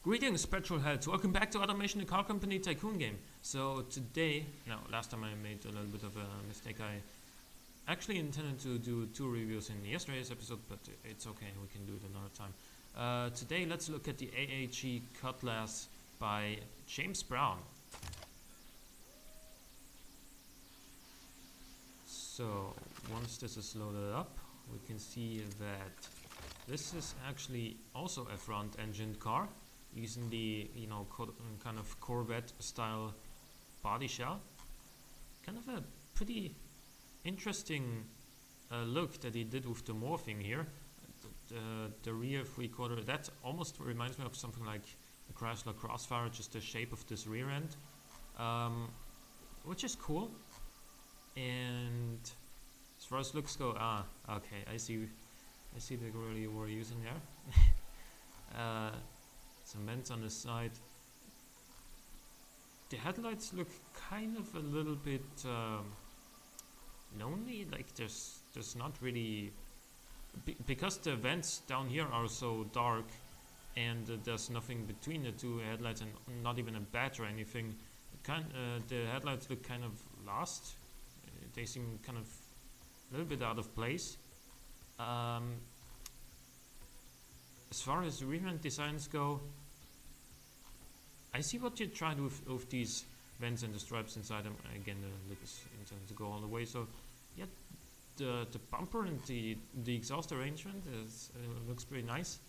Greetings, petrolheads! Welcome back to Automation the Car Company Tycoon game. So today, last time I made a little bit of a mistake. I actually intended to do 2 reviews in yesterday's episode, but it's okay, we can do it another time. Today let's look at the AAG Cutlass by James Brown. So once this is loaded up, we can see that this is actually also a front-engined car, using the kind of Corvette style body shell. Kind of a pretty interesting look that he did with the morphing here. The rear 3/4, that almost reminds me of something like a Chrysler Crossfire, just the shape of this rear end, which is cool. And as far as looks go, okay, I see the grill you were using there. Some vents on the side. The headlights look kind of a little bit lonely, like there's not really, because the vents down here are so dark and there's nothing between the two headlights and not even a badge or anything. The headlights look kind of lost. They seem kind of a little bit out of place. As far as rear end designs go, I see what you tried with these vents and the stripes inside them. Again, the lip is intended to go all the way. So, yeah, the bumper and the exhaust arrangement looks pretty nice.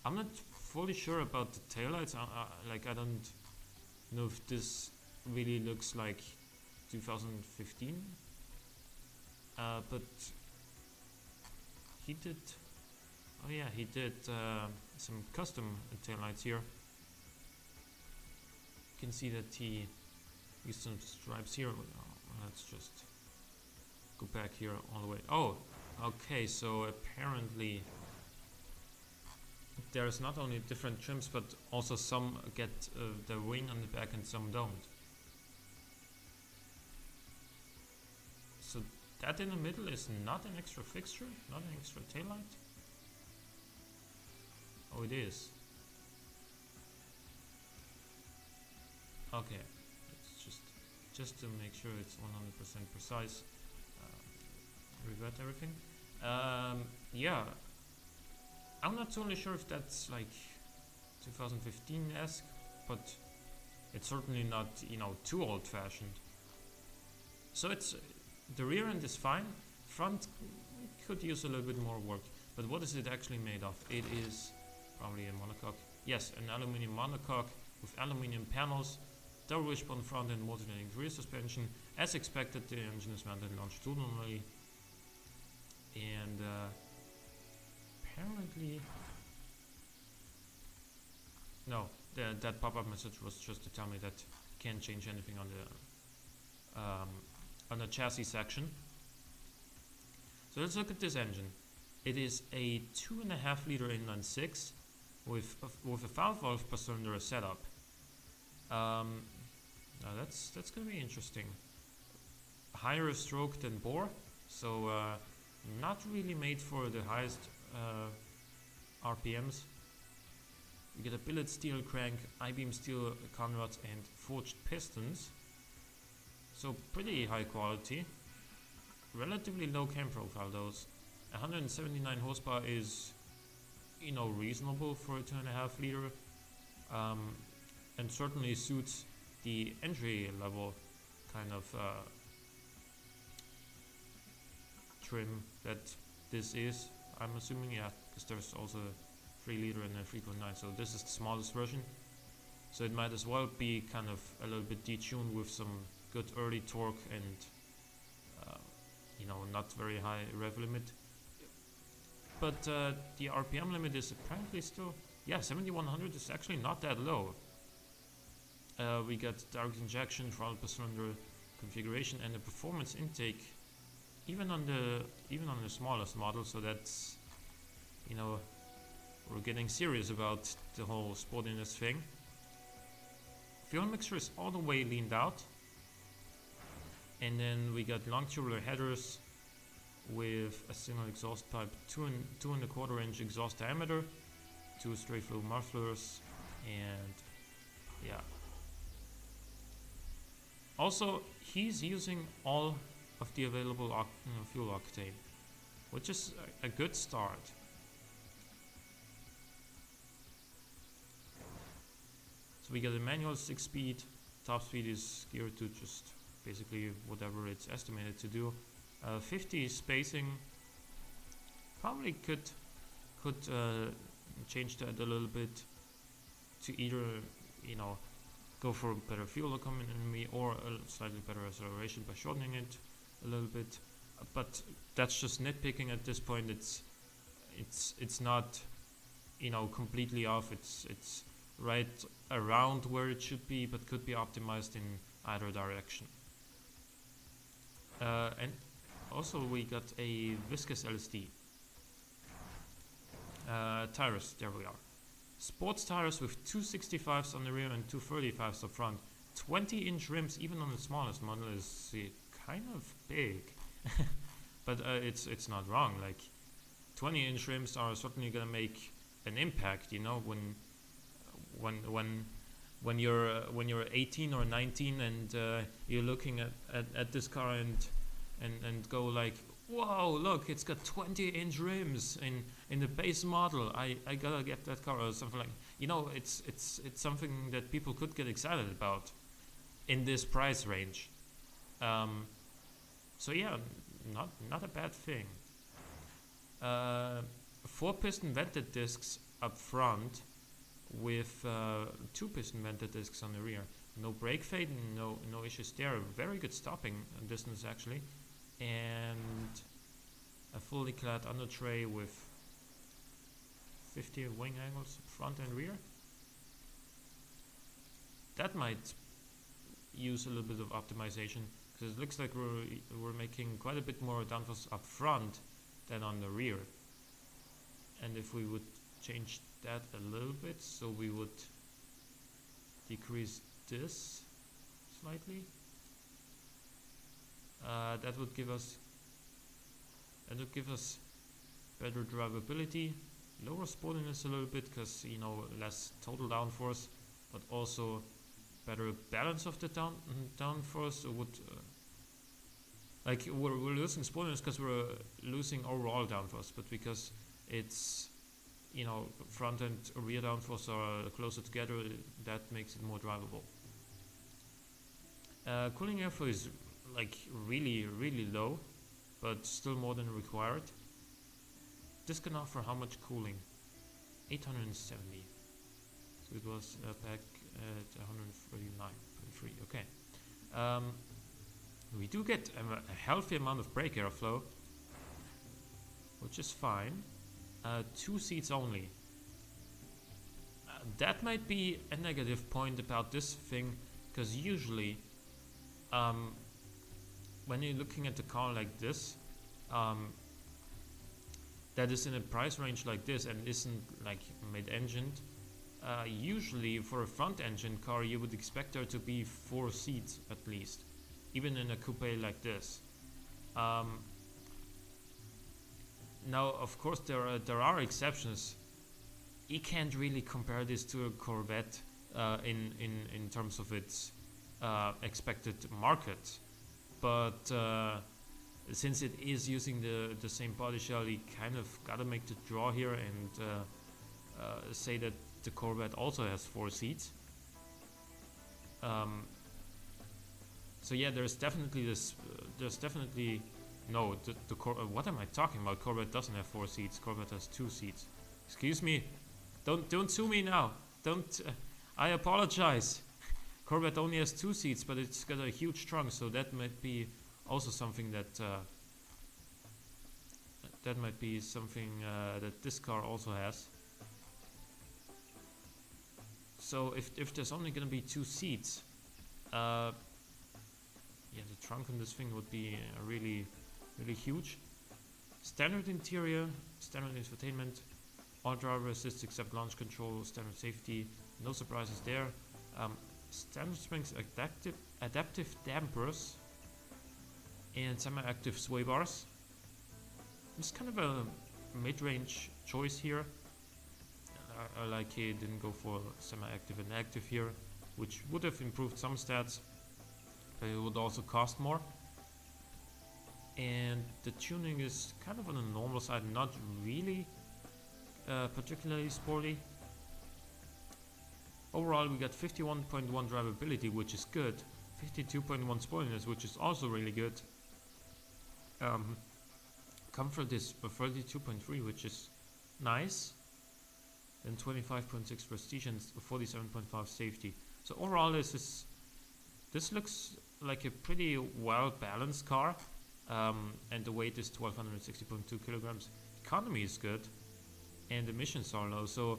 I'm not fully sure about the taillights. I don't know if this really looks like 2015. But he did. Oh yeah, he did some custom taillights here. You can see that he used some stripes here. Let's just go back here all the way. Oh, okay, so apparently there's not only different trims, but also some get the wing on the back and some don't. So that in the middle is not an extra fixture, not an extra taillight. Oh, it is. Okay, it's just to make sure it's 100% precise. Revert everything. Yeah, I'm not totally sure if that's like 2015-esque, but it's certainly not too old-fashioned. So it's the rear end is fine. Front could use a little bit more work. But what is it actually made of? It is probably a monocoque. Yes, an aluminum monocoque with aluminum panels, double wishbone front and alternating rear suspension. As expected, the engine is mounted longitudinally, and apparently, no, that pop-up message was just to tell me that can't change anything on the chassis section. So let's look at this engine. It is a 2.5 liter inline 6 with a 5 valve per cylinder setup. Now that's gonna be interesting. Higher stroke than bore, so not really made for the highest RPMs. You get a billet steel crank, I-beam steel conrods, and forged pistons. So pretty high quality. Relatively low cam profile, those. 179 horsepower is, reasonable for a 2.5 liter, and certainly suits the entry level kind of trim that this is. I'm assuming, yeah, because there's also a 3 liter and a 3.9, so this is the smallest version. So it might as well be kind of a little bit detuned with some good early torque and not very high rev limit. But the RPM limit is apparently still, 7100 is actually not that low. We got direct injection, throttle per cylinder configuration, and the performance intake, even on the smallest model. So that's, we're getting serious about the whole sportiness thing. Fuel mixture is all the way leaned out, and then we got long tubular headers with a single exhaust pipe, 2.25 inch exhaust diameter, 2 straight flow mufflers, And yeah. Also, he's using all of the available fuel octane, which is a good start. So we get a manual 6-speed. Top speed is geared to just basically whatever it's estimated to do. 50 spacing. Probably could change that a little bit to either, you know, go for better fuel economy or a slightly better acceleration by shortening it a little bit. But that's just nitpicking at this point. It's not, you know, completely off. It's right around where it should be, but could be optimized in either direction. And also we got a viscous LSD. Tires, there we are. Sports tires with 265s on the rear and 235s up front. 20-inch rims, even on the smallest model, is kind of big. But it's not wrong. Like 20-inch rims are certainly gonna make an impact. You know, when you're 18 or 19 and you're looking at this car and go like, whoa, look, it's got 20-inch rims in the base model. I gotta get that car or something like. You know, it's something that people could get excited about in this price range. So yeah, not a bad thing. 4-piston vented discs up front with 2-piston vented discs on the rear. No brake fade, no issues there. Very good stopping distance actually. And a fully clad under tray with 50 wing angles front and rear. That might use a little bit of optimization because it looks like we're making quite a bit more downforce up front than on the rear. And if we would change that a little bit, so we would decrease this slightly. That would give us better drivability, lower sportiness a little bit because, you know, less total downforce, but also better balance of the downforce. Would like we're losing sportiness because we're losing overall downforce, but because it's, you know, front and rear downforce are closer together, that makes it more drivable. Cooling airflow is like really low, but still more than required. This can offer how much cooling? 870. So it was back at 139.3. Okay. We do get a healthy amount of brake airflow, which is fine. 2 seats only. That might be a negative point about this thing, because usually when you're looking at a car like this, that is in a price range like this and isn't like mid-engined, usually for a front-engine car you would expect there to be 4 seats at least, even in a coupe like this. Now, of course, there are exceptions. You can't really compare this to a Corvette in terms of its expected market. But since it is using the same body shell, you kind of gotta make the draw here and say that the Corvette also has 4 seats. So yeah, there's definitely this. No, what am I talking about? Corvette doesn't have 4 seats. Corvette has 2 seats. Excuse me. Don't sue me now. Don't. I apologize. Corvette only has 2 seats, but it's got a huge trunk, so that might be also something that that this car also has. So if there's only gonna be 2 seats, yeah, the trunk on this thing would be really huge. Standard interior, standard infotainment, all driver assist except launch control, standard safety, no surprises there. Standard springs, adaptive dampers, and semi-active sway bars. It's kind of a mid-range choice here. I like he didn't go for semi-active and active here, which would have improved some stats, but it would also cost more. And the tuning is kind of on the normal side, not really particularly sporty. Overall, we got 51.1 drivability, which is good. 52.1 sportiness, which is also really good. Comfort is 32.3, which is nice. Then 25.6 prestige and 47.5 safety. So overall, this looks like a pretty well balanced car. And the weight is 1260.2 kilograms. Economy is good, and emissions are low. So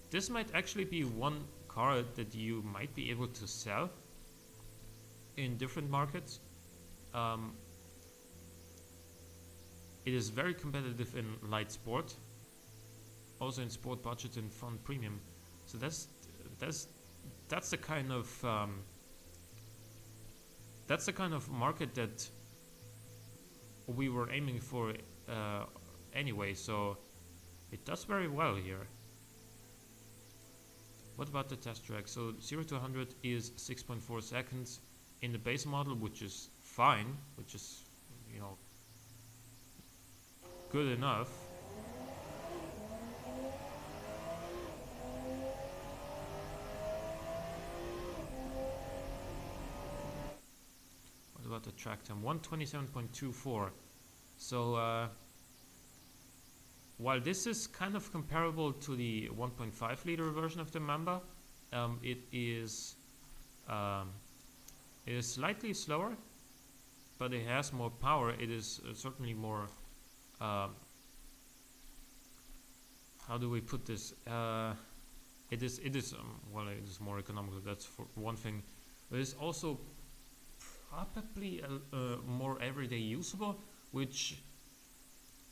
this might actually be one car that you might be able to sell in different markets. It is very competitive in light sport, also in sport budget and fun premium. So that's the kind of market that we were aiming for anyway. So it does very well here. What about the test track? So 0 to 100 is 6.4 seconds in the base model, which is fine, which is, you know, good enough. What about the track time? 127.24. So while this is kind of comparable to the 1.5 liter version of the Mamba, it is slightly slower, but it has more power. It is certainly more. How do we put this? It is well, it is more economical. That's for one thing. But it's also probably more everyday usable, which,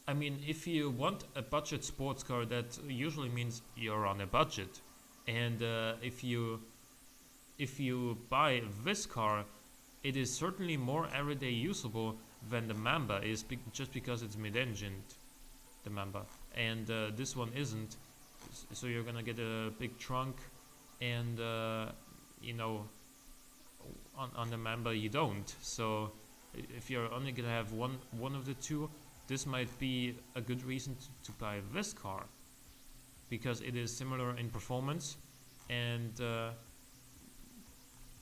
I mean, if you want a budget sports car, that usually means you're on a budget. And if you buy this car, it is certainly more everyday usable than the Mamba is, just because it's mid-engined, the Mamba, and this one isn't. So you're gonna get a big trunk, and you know, on the Mamba you don't. So if you're only gonna have one of the two, this might be a good reason to buy this car, because it is similar in performance, and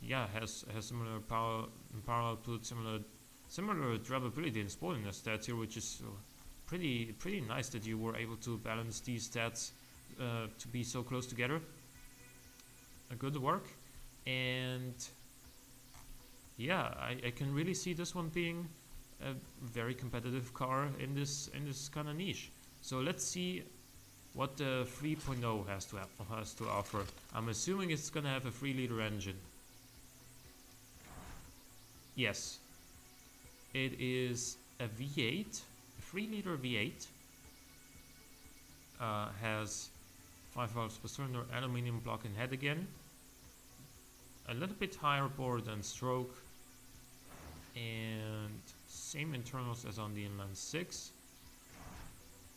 yeah, has similar power output, similar drivability and sportiness stats here, which is pretty nice that you were able to balance these stats to be so close together. A good work. And yeah, I can really see this one being a very competitive car in this kind of niche. So let's see what the 3.0 has to offer. I'm assuming it's gonna have a 3-liter engine. Yes, it is a V8, a 3-liter V8. Has 5 valves per cylinder, aluminium block and head again. A little bit higher bore than stroke, and same internals as on the inline 6.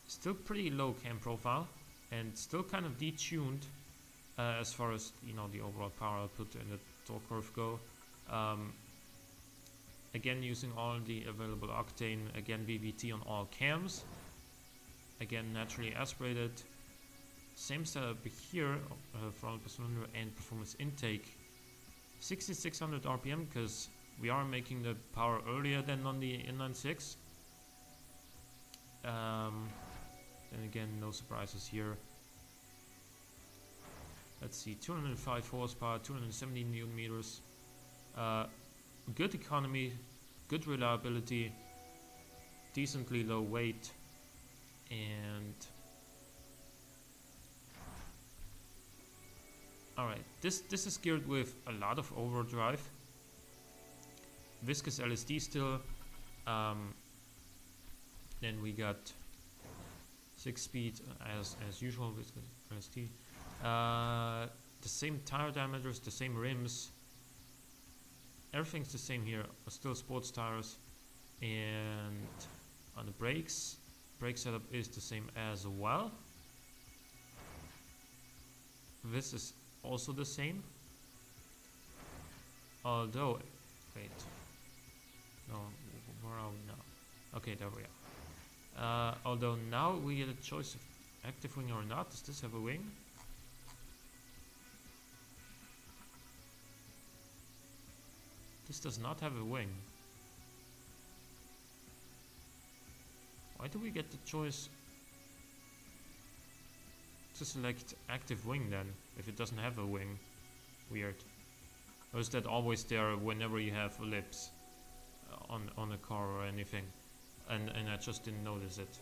Still pretty low cam profile, and still kind of detuned as far as, you know, the overall power output and the torque curve go. Again, using all the available octane, again VVT on all cams, again naturally aspirated. Same setup here, throttle per cylinder and performance intake. 6600 RPM, because we are making the power earlier than on the inline 6. Then again, no surprises here. Let's see, 205 horsepower, 270 newton meters. Good economy, good reliability, decently low weight, and alright, this is geared with a lot of overdrive, viscous LSD still. Then we got 6-speed as usual viscous LSD. The same tire diameters, the same rims. Everything's the same here, still sports tires, and on the brakes, brake setup is the same as well. this is also the same. Although, wait, no, where are we now? Okay, there we are. Although now we get a choice of active wing or not. Does this have a wing? This does not have a wing. Why do we get the choice to select active wing then, if it doesn't have a wing? Weird. Or is that always there whenever you have ellipse on a car or anything? And I just didn't notice it.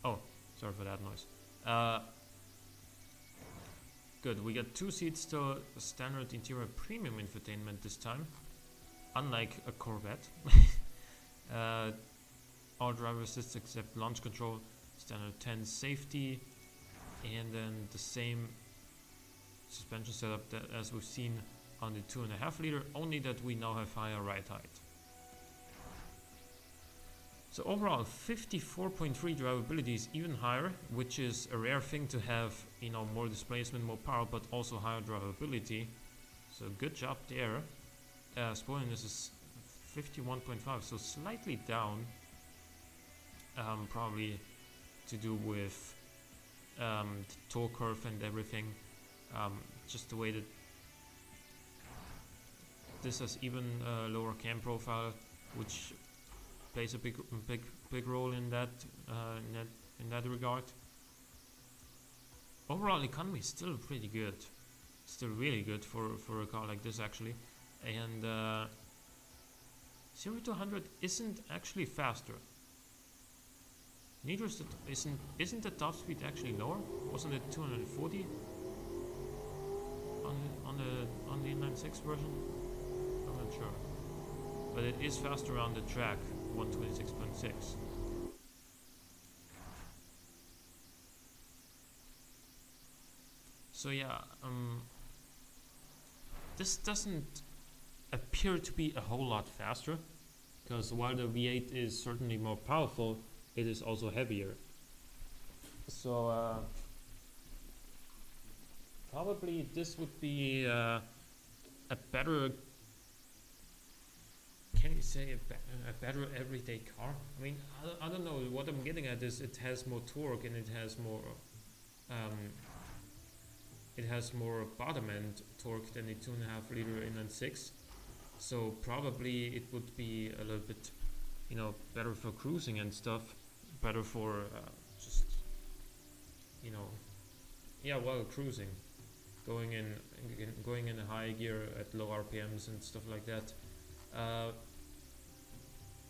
Oh, sorry for that noise. Good, we got 2 seats to standard interior premium infotainment this time, unlike a Corvette. All driver assists except launch control, standard 10 safety, and then the same suspension setup that as we've seen on the 2.5 liter, only that we now have higher ride height. So overall 54.3 drivability is even higher, which is a rare thing to have, you know, more displacement, more power, but also higher drivability. So good job there. Spoiliness is 51.5, so slightly down, probably to do with the torque curve and everything. Just the way that this has even lower cam profile, which plays a big role in that in that regard. Overall economy is still pretty good, still really good for a car like this actually, and 0 to 100 isn't actually faster. Neither isn't the top speed actually lower? Wasn't it 240 on the inline-6 version? I'm not sure, but it is faster on the track, 126.6. So yeah, this doesn't appear to be a whole lot faster, because while the V8 is certainly more powerful, it is also heavier. So probably this would be a better, can you say a better everyday car? I mean, I don't know, what I'm getting at is it has more torque and it has more bottom end torque than the 2.5 liter inline-6. So probably it would be a little bit, you know, better for cruising and stuff, better for just, you know, yeah, well, cruising, going in a high gear at low RPMs and stuff like that.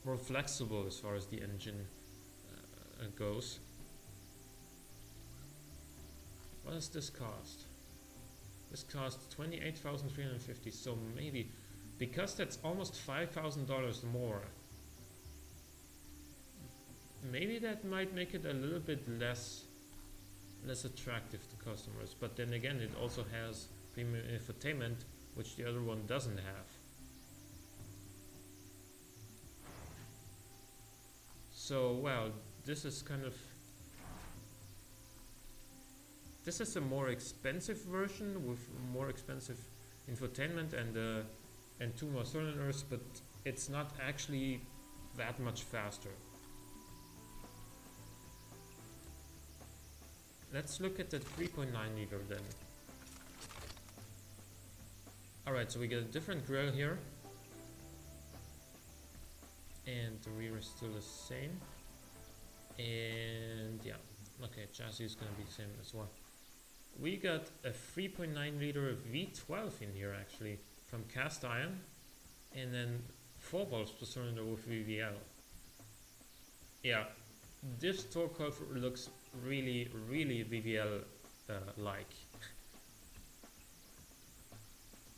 More flexible as far as the engine goes. What does this cost? This costs $28,350. So maybe, because that's almost $5,000 more, maybe that might make it a little bit less attractive to customers. But then again, it also has premium infotainment, which the other one doesn't have. So well, this is a more expensive version with more expensive infotainment and 2 more cylinders, but it's not actually that much faster. Let's look at the 3.9 liter then. Alright, so we get a different grille here, and the rear is still the same, and yeah, okay, chassis is gonna be the same as well. We got a 3.9 liter V12 in here actually, from cast iron, and then 4 volts per cylinder with VVL. Yeah, this torque curve looks really VVL like.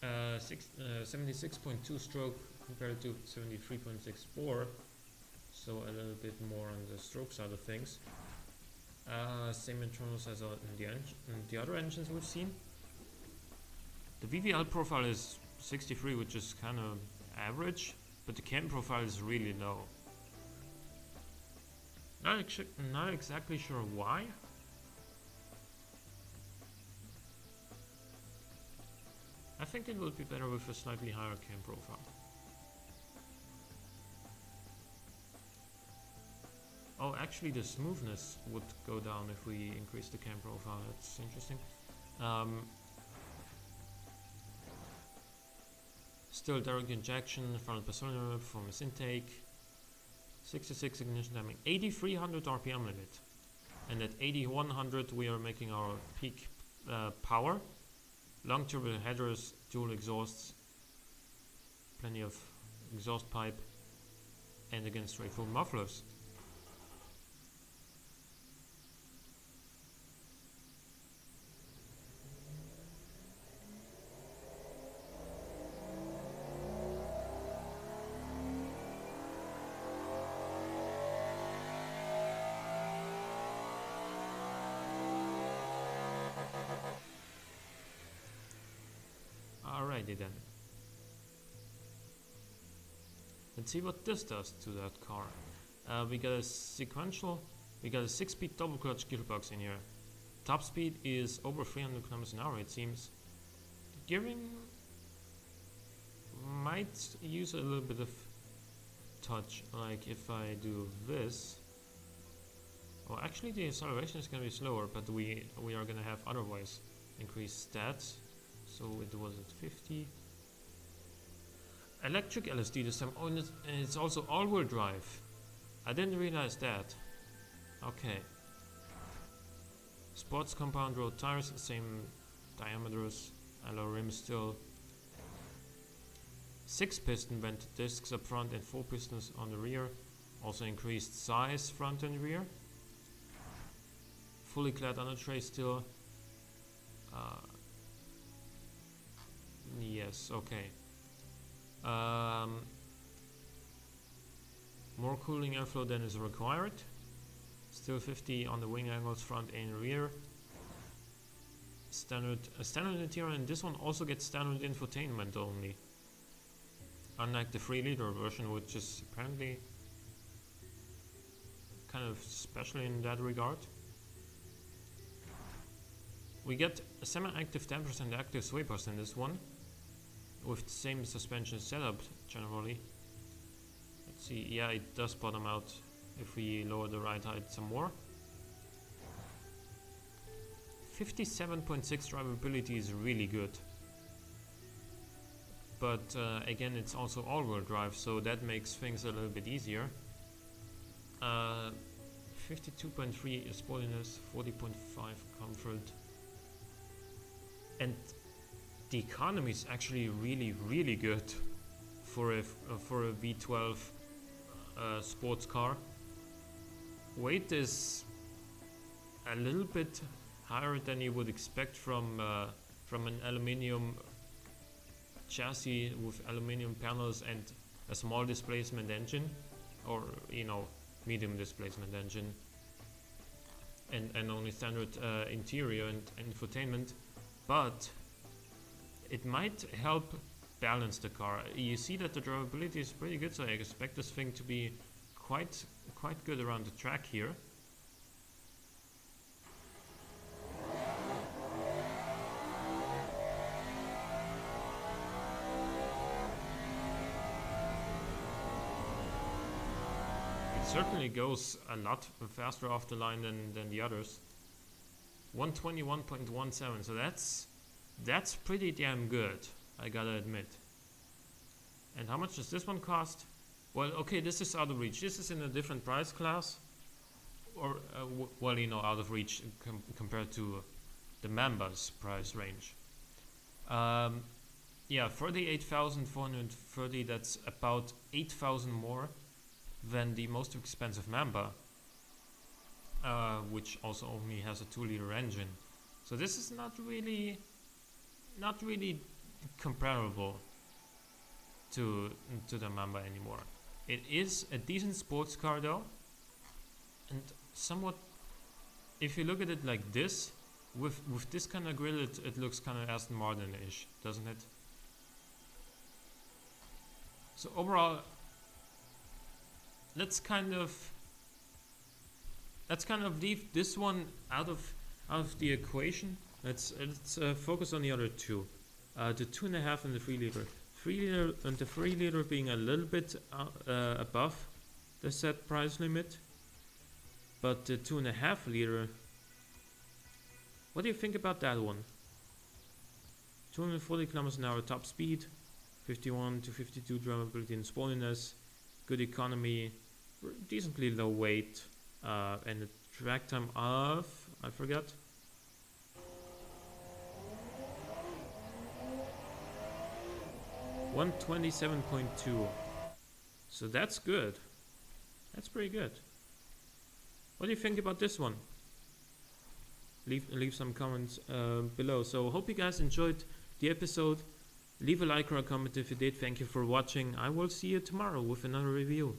76.2 stroke compared to 73.64, so a little bit more on the stroke side of things. Same internals as in the other engines we've seen. The VVL profile is 63, which is kind of average, but the cam profile is really low. Not exactly sure why. think it would be better with a slightly higher cam profile. Oh, actually the smoothness would go down if we increase the cam profile. That's interesting. Still direct injection, frontal persona, performance intake, 66 ignition timing, 8300 RPM limit. And at 8100 we are making our peak power. Long turbo headers, dual exhausts, plenty of exhaust pipe, and again straightforward mufflers. Alrighty then. Let's see what this does to that car. We got a 6-speed double clutch gearbox in here. Top speed is over 300 km an hour, it seems. Gearing might use a little bit of touch, like if I do this. Well, actually the acceleration is going to be slower, but we are going to have otherwise increased stats. So it was at 50. Electric LSD this time. Oh, and it's also all-wheel drive. I didn't realize that. Okay. Sports compound road tires, same diameters, alloy rims still. 6 piston vented discs up front and 4 pistons on the rear. Also increased size front and rear. Fully clad under tray still. Yes, okay. More cooling airflow than is required. Still 50 on the wing angles front and rear. Standard interior, and this one also gets standard infotainment only. Unlike the 3-liter version, which is apparently kind of special in that regard. We get a semi-active 10% active sway bars in this one, with the same suspension setup generally. Let's see, yeah, it does bottom out if we lower the ride height some more. 57.6 drivability is really good. But again, it's also all-wheel drive, so that makes things a little bit easier. 52.3 is sportiness, 40.5 comfort. And the economy is actually really good for a V12 sports car. Weight is a little bit higher than you would expect from an aluminium chassis with aluminium panels and a small displacement engine, or medium displacement engine, and only standard interior and infotainment. But it might help balance the car. You see that the drivability is pretty good, so I expect this thing to be quite good around the track here. It certainly goes a lot faster off the line than the others. 121.17, so that's pretty damn good, I gotta admit. And how much does this one cost? Well, okay, this is out of reach. This is in a different price class, or out of reach compared to the Mamba's price range. Yeah, 38,430. That's about 8,000 more than the most expensive Mamba, which also only has a 2-liter engine. So this is not really comparable to the Mamba anymore. It is a decent sports car though, and somewhat, if you look at it like this, with this kind of grille, it looks kind of Aston Martin-ish, doesn't it? So overall, let's kind of leave this one out of the equation. Let's focus on the other two. The 2.5 and the 3 liter. 3 liter and the 3 liter being a little bit above the set price limit, but the 2.5 liter. What do you think about that one? 240 kilometers an hour top speed, 51 to 52 drivability and sportiness, good economy, decently low weight, and a track time of, I forgot, 127.2. So that's good. That's pretty good. What do you think about this one? Leave some comments below. So hope you guys enjoyed the episode. Leave a like or a comment if you did. Thank you for watching. I will see you tomorrow with another review.